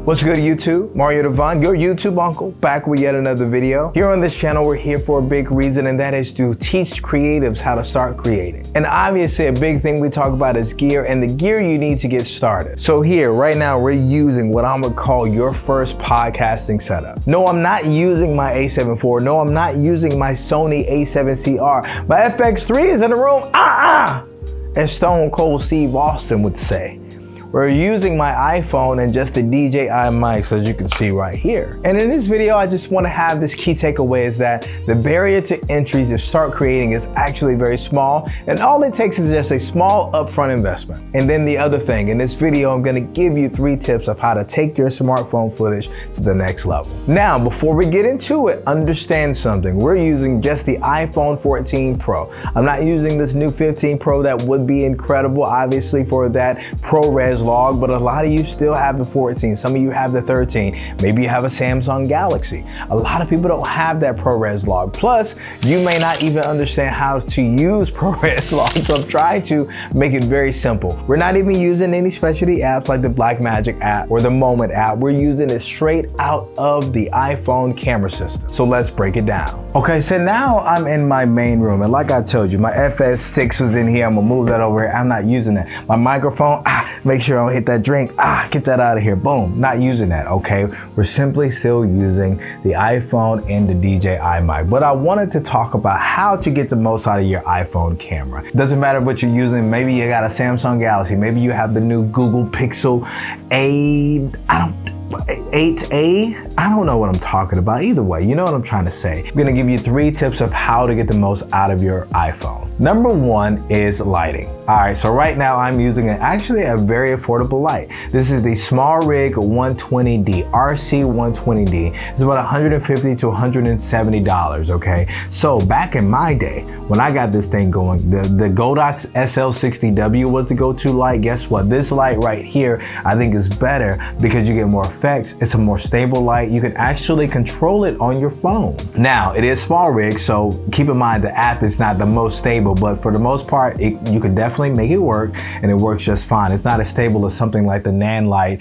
What's good, YouTube? Mario Devon, your YouTube uncle, back with yet another video. Here on this channel, we're here for a big reason, and that is to teach creatives how to start creating. And obviously, a big thing we talk about is gear and the gear you need to get started. So here, right now, we're using what I'm gonna call your first podcasting setup. No, I'm not using my A7 IV. No, I'm not using my Sony A7CR. My FX3 is in the room, as Stone Cold Steve Austin would say. We're using my iPhone and just the DJI mics, as you can see right here. And in this video, I just want to have this key takeaway is that the barrier to entry to start creating is actually very small, and all it takes is just a small upfront investment. And then the other thing, in this video, I'm going to give you 3 tips of how to take your smartphone footage to the next level. Now, before we get into it, understand something. We're using just the iPhone 14 Pro. I'm not using this new 15 Pro that would be incredible, obviously, for that ProRes log, but a lot of you still have the 14. Some of you have the 13. Maybe you have a Samsung Galaxy. A lot of people don't have that ProRes log. Plus, you may not even understand how to use ProRes log, so I'm trying to make it very simple. We're not even using any specialty apps like the Blackmagic app or the Moment app. We're using it straight out of the iPhone camera system. So let's break it down. Okay, so now I'm in my main room, and like I told you, my FS6 was in here. I'm gonna move that over here. I'm not using that. My microphone, make sure I don't hit that drink. Get that out of here. Boom. Not using that, okay? We're simply still using the iPhone and the DJI mic. But I wanted to talk about how to get the most out of your iPhone camera. Doesn't matter what you're using. Maybe you got a Samsung Galaxy. Maybe you have the new Google Pixel 8A. I don't know what I'm talking about. Either way, you know what I'm trying to say. I'm gonna give you 3 tips of how to get the most out of your iPhone. Number 1 is lighting. All right, so right now I'm using actually a very affordable light. This is the SmallRig 120D, RC 120D. It's about $150 to $170, okay? So back in my day, when I got this thing going, the Godox SL60W was the go-to light. Guess what? This light right here, I think is better because you get more effects. It's a more stable light. You can actually control it on your phone. Now, it is SmallRig, so keep in mind the app is not the most stable, but for the most part, you can definitely make it work, and it works just fine. It's not as stable as something like the Nanlite,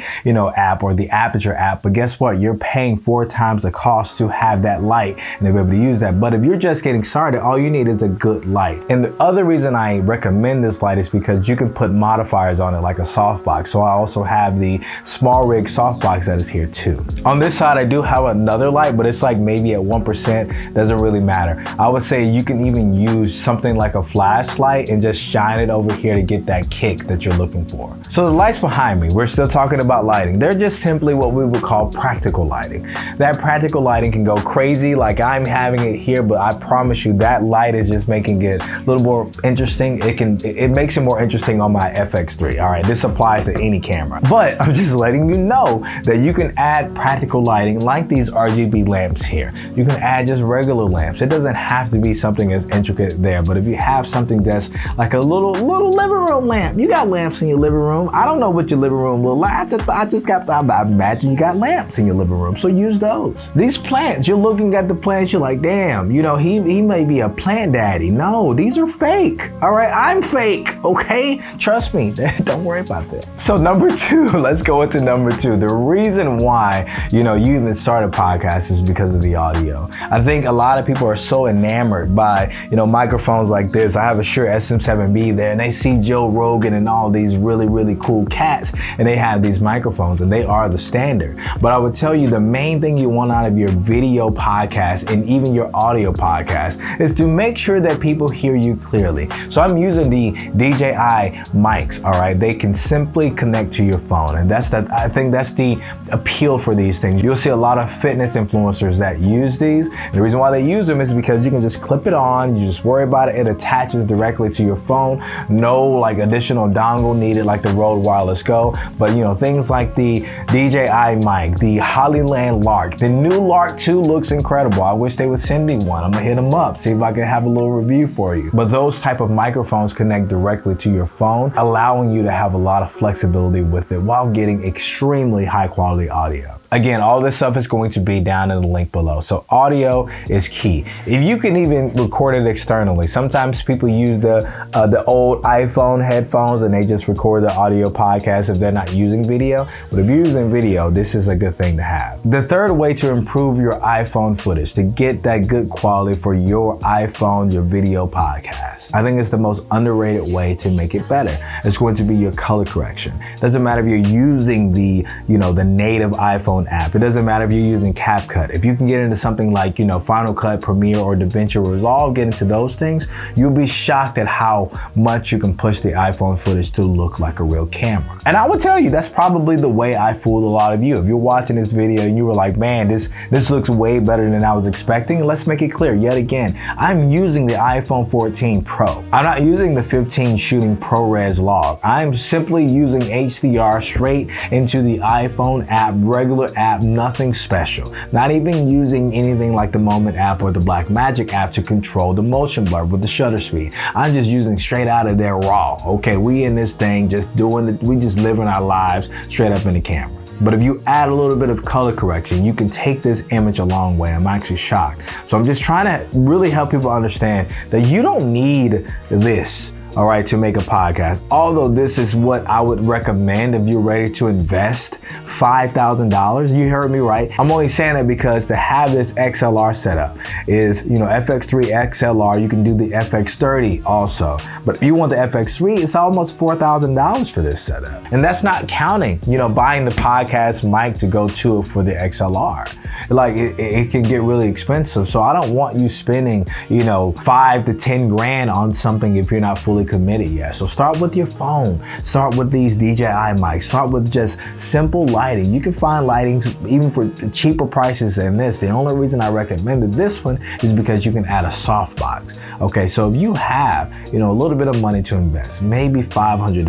app or the Aperture app, but guess what? You're paying 4 times the cost to have that light and to be able to use that. But if you're just getting started, all you need is a good light. And the other reason I recommend this light is because you can put modifiers on it like a softbox. So I also have the SmallRig softbox that is here too. On this side, I do have another light, but it's like maybe at 1%, doesn't really matter. I would say you can even use something like a flashlight and just shine it over here to get that kick that you're looking for. So the lights behind me, we're still talking about lighting. They're just simply what we would call practical lighting. That practical lighting can go crazy like I'm having it here, but I promise you that light is just making it a little more interesting. It makes it more interesting on my FX3. All right, this applies to any camera. But I'm just letting you know that you can add practical lighting like these RGB lamps here. You can add just regular lamps. It doesn't have to be something as intricate there, but if you have something that's like a little living room lamp. You got lamps in your living room. I don't know what your living room look like. I imagine you got lamps in your living room, so use those. These plants, you're looking at the plants, you're like, damn, he may be a plant daddy. No, these are fake. All right, I'm fake, okay? Trust me, don't worry about that. So number 2, let's go into number 2. The reason why, you even started podcasts is because of the audio. I think a lot of people are so enamored by, microphones like this. I have a Shure SM7B there, and they see Joe Rogan and all these really, really cool cats, and they have these microphones, and they are the standard. But I would tell you the main thing you want out of your video podcast and even your audio podcast is to make sure that people hear you clearly. So I'm using the DJI mics, all right? They can simply connect to your phone, and I think that's the appeal for these things. You'll see a lot of fitness influencers that use these, and the reason why they use them is because you can just clip it on, you just worry about it, it attaches directly to your phone. No like additional dongle needed like the Rode Wireless Go, but things like the DJI mic, the Hollyland Lark, the new Lark 2 looks incredible. I wish they would send me one. I'm gonna hit them up, see if I can have a little review for you. But those type of microphones connect directly to your phone, allowing you to have a lot of flexibility with it while getting extremely high quality audio. audio. Again, all this stuff is going to be down in the link below. So audio is key. If you can even record it externally, sometimes people use the old iPhone headphones and they just record the audio podcast if they're not using video. But if you're using video, this is a good thing to have. The third way to improve your iPhone footage, to get that good quality for your iPhone, your video podcast, I think it's the most underrated way to make it better. It's going to be your color correction. Doesn't matter if you're using the native iPhone app. It doesn't matter if you're using CapCut. If you can get into something like, Final Cut, Premiere, or DaVinci Resolve, get into those things, you'll be shocked at how much you can push the iPhone footage to look like a real camera. And I would tell you, that's probably the way I fooled a lot of you. If you're watching this video and you were like, man, this looks way better than I was expecting, let's make it clear yet again, I'm using the iPhone 14 Pro. I'm not using the 15 shooting ProRes log. I'm simply using HDR straight into the iPhone app, regular app, nothing special. Not even using anything like the Moment app or the Blackmagic app to control the motion blur with the shutter speed. I'm just using straight out of there raw. Okay, we in this thing just we just living our lives straight up in the camera. But if you add a little bit of color correction, you can take this image a long way. I'm actually shocked. So I'm just trying to really help people understand that you don't need this, all right, to make a podcast. Although this is what I would recommend if you're ready to invest $5,000. You heard me right. I'm only saying that because to have this XLR setup is, FX3 XLR, you can do the FX30 also. But if you want the FX3, it's almost $4,000 for this setup. And that's not counting, buying the podcast mic to go to it for the XLR. Like it can get really expensive. So I don't want you spending, 5 to 10 grand on something if you're not fully committed yet. So start with your phone, start with these DJI mics, start with just simple lighting. You can find lightings even for cheaper prices than this. The only reason I recommended this one is because you can add a softbox. Okay, so if you have, a little bit of money to invest, maybe $500.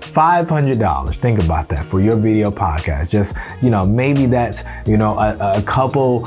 $500, think about that for your video podcast. Just, maybe that's, a couple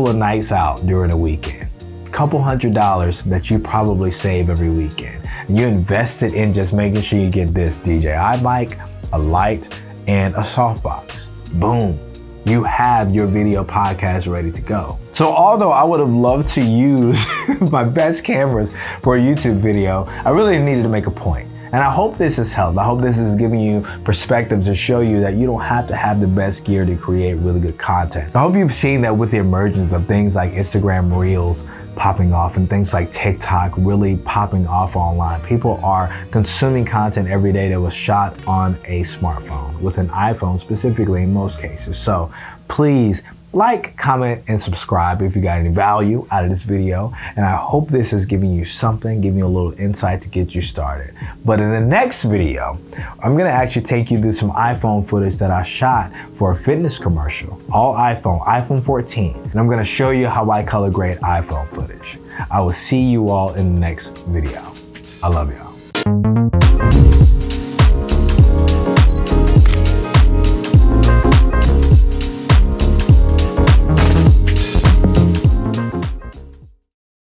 of nights out during a weekend. Couple $100 that you probably save every weekend. You invest it in just making sure you get this DJI mic, a light, and a softbox. Boom. You have your video podcast ready to go. So although I would have loved to use my best cameras for a YouTube video, I really needed to make a point. And I hope this has helped. I hope this is giving you perspective to show you that you don't have to have the best gear to create really good content. I hope you've seen that with the emergence of things like Instagram Reels popping off and things like TikTok really popping off online. People are consuming content every day that was shot on a smartphone, with an iPhone specifically in most cases. So please like, comment, and subscribe if you got any value out of this video. And I hope this is giving you something, giving you a little insight to get you started. But in the next video, I'm gonna actually take you through some iPhone footage that I shot for a fitness commercial. All iPhone 14. And I'm gonna show you how I color grade iPhone footage. I will see you all in the next video. I love y'all.